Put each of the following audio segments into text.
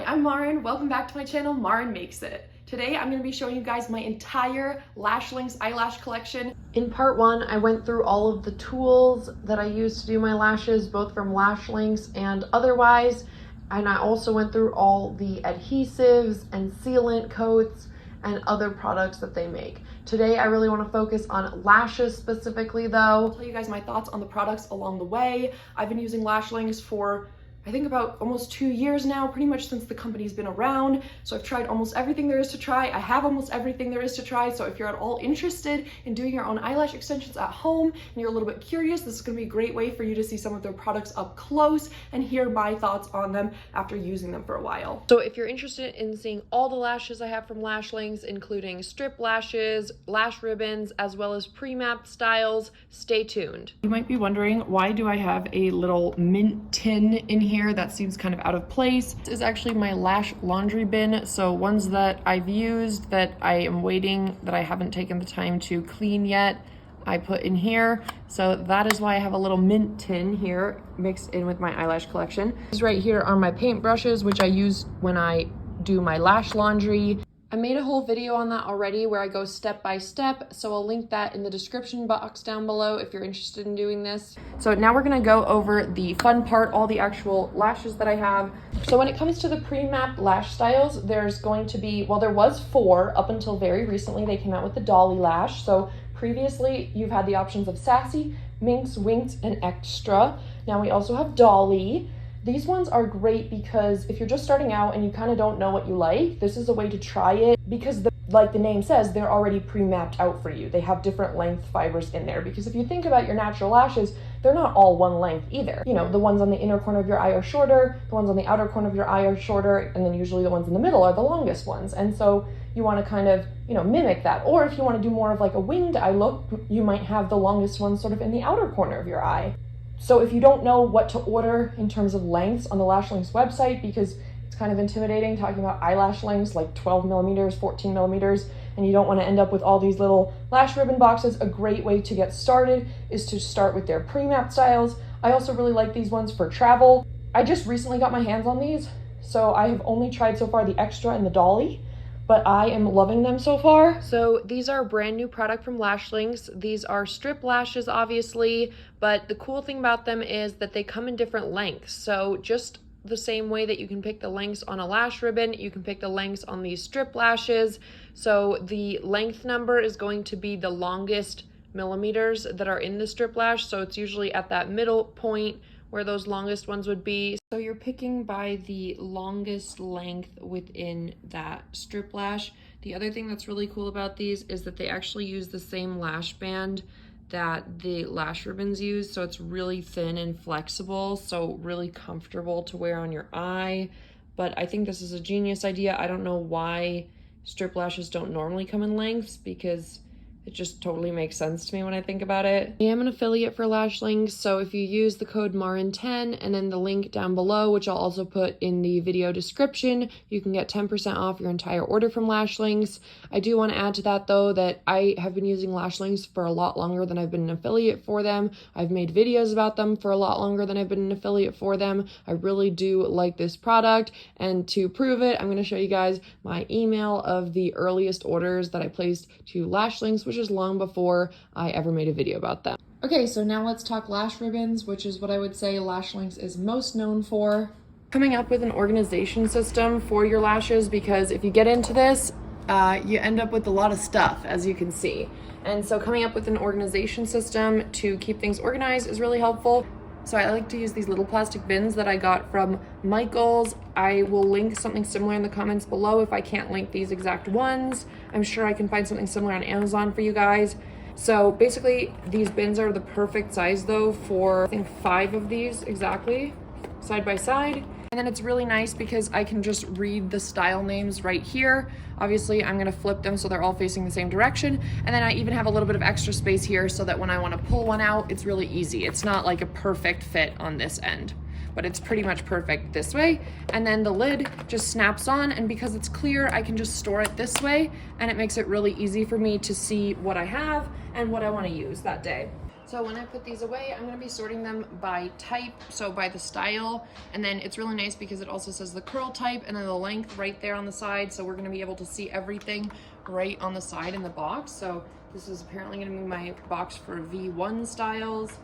I'm Maren. Welcome back to my channel, Maren Makes It. Today I'm going to be showing you guys my entire LASHLINX eyelash collection. In part one, I went through all of the tools that I use to do my lashes, both from LASHLINX and otherwise. And I also went through all the adhesives and sealant coats and other products that they make. Today, I really want to focus on lashes specifically though. I'll tell you guys my thoughts on the products along the way. I've been using LASHLINX for I think about almost 2 years now, pretty much since the company's been around. So I've tried almost everything there is to try. I have almost everything there is to try. So if you're at all interested in doing your own eyelash extensions at home and you're a little bit curious, this is gonna be a great way for you to see some of their products up close and hear my thoughts on them after using them for a while. So if you're interested in seeing all the lashes I have from LASHLINX, including strip lashes, lash ribbons, as well as pre-mapped styles, stay tuned. You might be wondering, why do I have a little mint tin in here? That seems kind of out of place. This is actually my lash laundry bin, so ones that I've used that I am waiting, that I haven't taken the time to clean yet, I put in here. So that is why I have a little mint tin here mixed in with my eyelash collection. These right here are my paint brushes, which I use when I do my lash laundry. I made a whole video on that already where I go step by step, so I'll link that in the description box down below if you're interested in doing this. So now we're gonna go over the fun part, all the actual lashes that I have. So when it comes to the pre-mapped lash styles, there's going to be, well, there was 4 up until very recently. They came out with the Dolly lash. So previously you've had the options of Sassy, Minx, Winx, and Extra. Now we also have Dolly. These ones are great because if you're just starting out and you kind of don't know what you like, this is a way to try it because like the name says, they're already pre-mapped out for you. They have different length fibers in there because if you think about your natural lashes, they're not all one length either. You know, the ones on the inner corner of your eye are shorter, the ones on the outer corner of your eye are shorter, and then usually the ones in the middle are the longest ones. And so you want to kind of, you know, mimic that. Or if you want to do more of like a winged eye look, you might have the longest ones sort of in the outer corner of your eye. So if you don't know what to order in terms of lengths on the LASHLINX website, because it's kind of intimidating talking about eyelash lengths like 12 millimeters, 14 millimeters, and you don't want to end up with all these little lash ribbon boxes, a great way to get started is to start with their pre-mapped styles. I also really like these ones for travel. I just recently got my hands on these, so I have only tried so far the Extra and the Dolly, but I am loving them so far. So these are a brand new product from LASHLINX. These are strip lashes, obviously, but the cool thing about them is that they come in different lengths. So just the same way that you can pick the lengths on a lash ribbon, you can pick the lengths on these strip lashes. So the length number is going to be the longest millimeters that are in the strip lash. So it's usually at that middle point where those longest ones would be. So you're picking by the longest length within that strip lash. The other thing that's really cool about these is that they actually use the same lash band that the lash ribbons use. So it's really thin and flexible, so really comfortable to wear on your eye. But I think this is a genius idea. I don't know why strip lashes don't normally come in lengths because it just totally makes sense to me when I think about it. I am an affiliate for LASHLINX, so if you use the code MAREN10 and then the link down below, which I'll also put in the video description, you can get 10% off your entire order from LASHLINX. I do want to add to that though that I have been using LASHLINX for a lot longer than I've been an affiliate for them. I've made videos about them for a lot longer than I've been an affiliate for them. I really do like this product, and to prove it, I'm going to show you guys my email of the earliest orders that I placed to LASHLINX, which is long before I ever made a video about them. Okay, so now let's talk lash ribbons, which is what I would say LASHLINX is most known for. Coming up with an organization system for your lashes, because if you get into this, you end up with a lot of stuff, as you can see. And so coming up with an organization system to keep things organized is really helpful. So I like to use these little plastic bins that I got from Michaels. I will link something similar in the comments below if I can't link these exact ones. I'm sure I can find something similar on Amazon for you guys. So basically these bins are the perfect size though for I think 5 of these exactly, side by side. And then it's really nice because I can just read the style names right here. Obviously, I'm gonna flip them so they're all facing the same direction. And then I even have a little bit of extra space here so that when I wanna pull one out, it's really easy. It's not like a perfect fit on this end, but it's pretty much perfect this way. And then the lid just snaps on, and because it's clear, I can just store it this way, and it makes it really easy for me to see what I have and what I wanna use that day. So when I put these away, I'm gonna be sorting them by type, so by the style, and then it's really nice because it also says the curl type and then the length right there on the side, so we're gonna be able to see everything right on the side in the box. So this is apparently gonna be my box for V1 styles.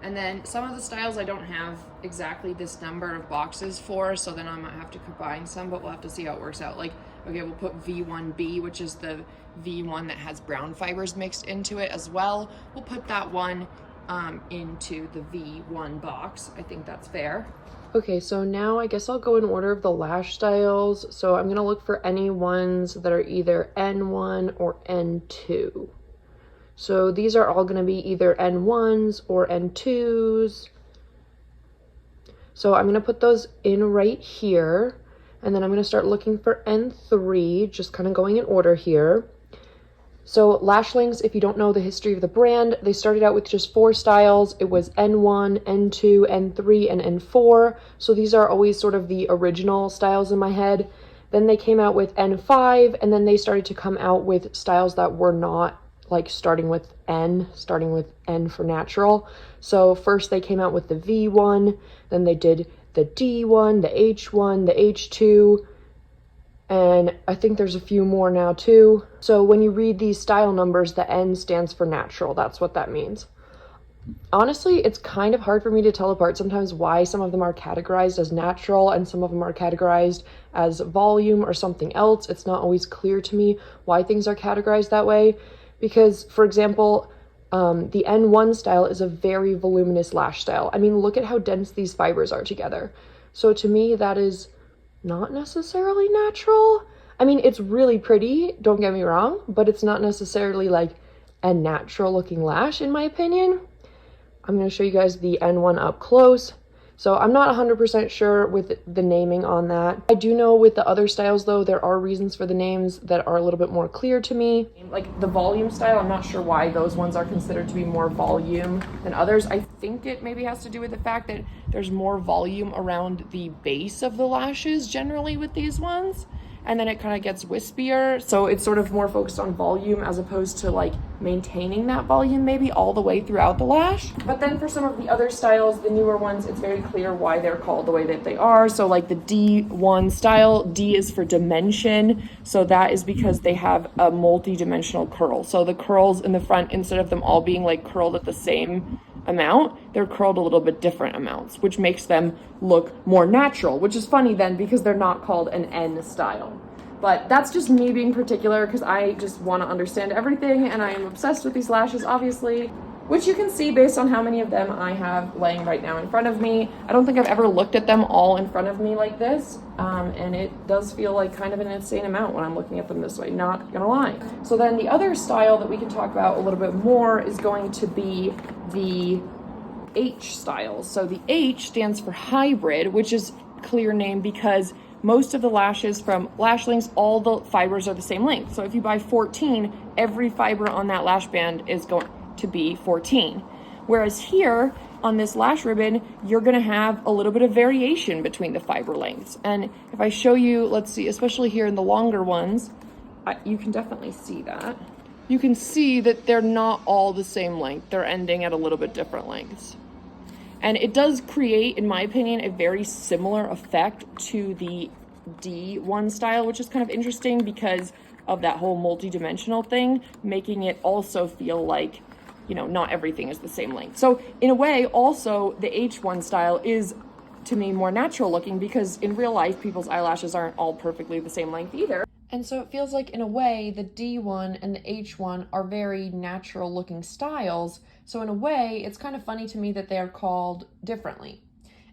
And then some of the styles I don't have exactly this number of boxes for, so then I might have to combine some, but we'll have to see how it works out. Like, okay, we'll put V1B, which is the V1 that has brown fibers mixed into it as well. We'll put that one into the V1 box. I think that's fair. Okay, so now I guess I'll go in order of the lash styles. So I'm gonna look for any ones that are either N1 or N2. So these are all gonna be either N1s or N2s. So I'm gonna put those in right here, and then I'm gonna start looking for N3, just kind of going in order here. So LASHLINX, if you don't know the history of the brand, they started out with just 4 styles. It was N1, N2, N3, and N4. So these are always sort of the original styles in my head. Then they came out with N5, and then they started to come out with styles that were not like starting with N for natural. So first they came out with the V1, then they did the D1, the H1, the H2, and I think there's a few more now too. So when you read these style numbers, the N stands for natural. That's what that means. Honestly, it's kind of hard for me to tell apart sometimes why some of them are categorized as natural and some of them are categorized as volume or something else. It's not always clear to me why things are categorized that way. Because, for example, the N1 style is a very voluminous lash style. I mean, look at how dense these fibers are together. So to me, that is not necessarily natural. I mean, it's really pretty, don't get me wrong, but it's not necessarily like a natural looking lash in my opinion. I'm going to show you guys the N1 up close. So I'm not 100% sure with the naming on that. I do know with the other styles though, there are reasons for the names that are a little bit more clear to me. Like the volume style, I'm not sure why those ones are considered to be more volume than others. I think it maybe has to do with the fact that there's more volume around the base of the lashes generally with these ones. And then it kind of gets wispier. So it's sort of more focused on volume as opposed to like maintaining that volume maybe all the way throughout the lash. But then for some of the other styles, the newer ones, it's very clear why they're called the way that they are. So like the D1 style, D is for dimension. So that is because they have a multi-dimensional curl. So the curls in the front, instead of them all being like curled at the same amount, they're curled a little bit different amounts, which makes them look more natural, which is funny then because they're not called an N style. But that's just me being particular because I just want to understand everything and I am obsessed with these lashes, obviously, which you can see based on how many of them I have laying right now in front of me. I don't think I've ever looked at them all in front of me like this, and it does feel like kind of an insane amount when I'm looking at them this way, not gonna lie. So then the other style that we can talk about a little bit more is going to be the H styles. So the H stands for hybrid, which is a clear name because most of the lashes from LASHLINX, all the fibers are the same length. So if you buy 14, every fiber on that lash band is going to be 14. Whereas here on this lash ribbon, you're gonna have a little bit of variation between the fiber lengths. And if I show you, let's see, especially here in the longer ones, you can definitely see that. You can see that they're not all the same length. They're ending at a little bit different lengths. And it does create, in my opinion, a very similar effect to the D1 style, which is kind of interesting because of that whole multi-dimensional thing, making it also feel like, you know, not everything is the same length. So in a way, also the H1 style is, to me, more natural looking because in real life, people's eyelashes aren't all perfectly the same length either. And so it feels like, in a way, the D1 and the H1 are very natural looking styles. So in a way, it's kind of funny to me that they are called differently.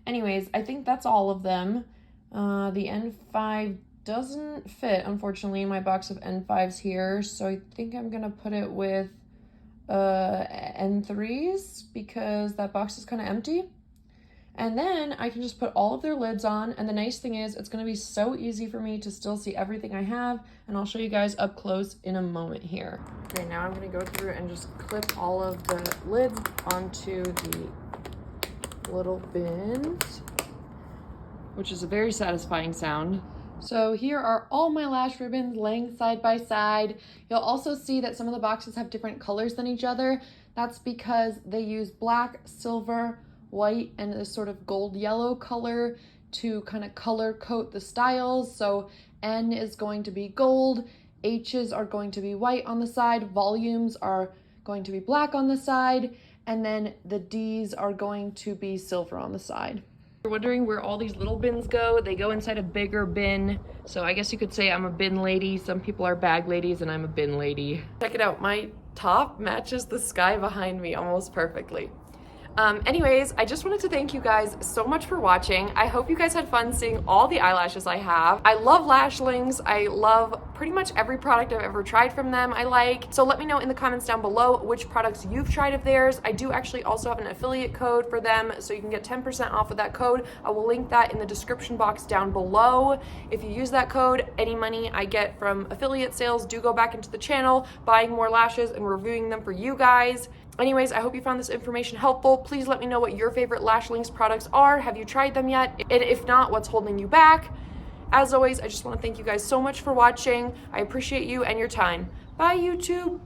Anyways, I think that's all of them. The N5 doesn't fit, unfortunately, in my box of N5s here. So I think I'm gonna put it with N3s because that box is kind of empty. And then I can just put all of their lids on. And the nice thing is it's gonna be so easy for me to still see everything I have. And I'll show you guys up close in a moment here. Okay, now I'm gonna go through and just clip all of the lids onto the little bins, which is a very satisfying sound. So here are all my lash ribbons laying side by side. You'll also see that some of the boxes have different colors than each other. That's because they use black, silver, white, and this sort of gold yellow color to kind of color coat the styles. So N is going to be gold, H's are going to be white on the side, volumes are going to be black on the side, and then the D's are going to be silver on the side. You're wondering where all these little bins go? They go inside a bigger bin. So I guess you could say I'm a bin lady. Some people are bag ladies and I'm a bin lady. Check it out, my top matches the sky behind me almost perfectly. Anyways, I just wanted to thank you guys so much for watching. I hope you guys had fun seeing all the eyelashes I have. I love LASHLINX. I love pretty much every product I've ever tried from them I like. So let me know in the comments down below which products you've tried of theirs. I do actually also have an affiliate code for them, so you can get 10% off with that code. I will link that in the description box down below. If you use that code, any money I get from affiliate sales do go back into the channel, buying more lashes and reviewing them for you guys. Anyways, I hope you found this information helpful. Please let me know what your favorite LASHLINX products are. Have you tried them yet? And if not, what's holding you back? As always, I just want to thank you guys so much for watching. I appreciate you and your time. Bye, YouTube.